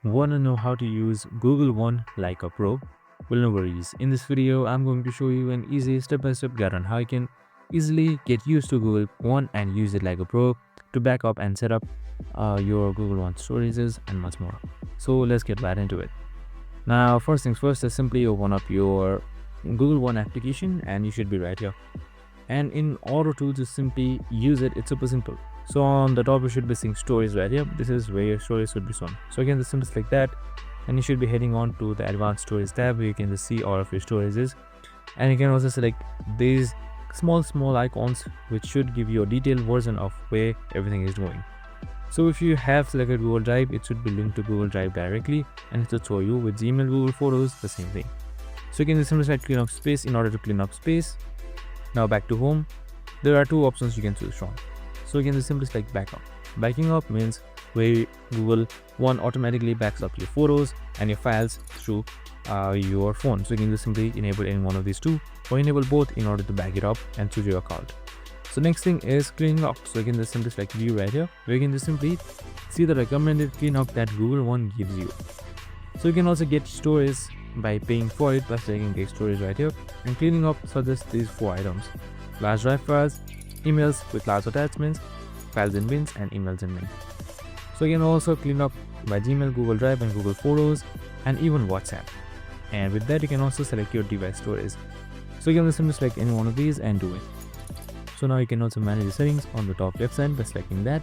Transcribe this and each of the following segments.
Want to know how to use Google One like a pro? Well, no worries. In this video, I'm going to show you an easy step-by-step guide on how you can easily get used to Google One and use it like a pro to back up and set up your Google One storages and much more. So let's get right into it. Now, first things first is simply open up your Google One application and you should be right here. And in order to just simply use it, it's super simple. So on the top you should be seeing stories right here. This is where your stories should be shown. So again, just simply select that and you should be heading on to the advanced stories tab where you can just see all of your storages, and you can also select these small icons which should give you a detailed version of where everything is going. So if you have selected Google Drive, it should be linked to Google Drive directly, and it will show you with Gmail, Google Photos, the same thing. So you can just simply select clean up space in order to clean up space. Now back to home, there are two options you can choose from. So you can just simply select backup. Backing up means where Google One automatically backs up your photos and your files through your phone. So you can just simply enable any one of these two or enable both in order to back it up and choose your account. So next thing is cleaning up. So you can just simply select view right here where you can just simply see the recommended cleanup that Google One gives you. So you can also get storage by paying for it by selecting get storage right here, and cleaning up suggests these 4 items: large drive files, emails with large attachments, files in bins, and emails in bin. So you can also clean up by Gmail, Google Drive, and Google Photos, and even WhatsApp. And with that, you can also select your device storage. So you can simply select any one of these and do it. So now you can also manage the settings on the top left side by selecting that,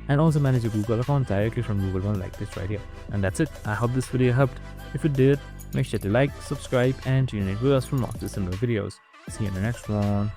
and also manage your Google account directly from Google One like this right here. And that's it. I hope this video helped. If it did, make sure to like, subscribe, and tune in with us for more similar videos. See you in the next one.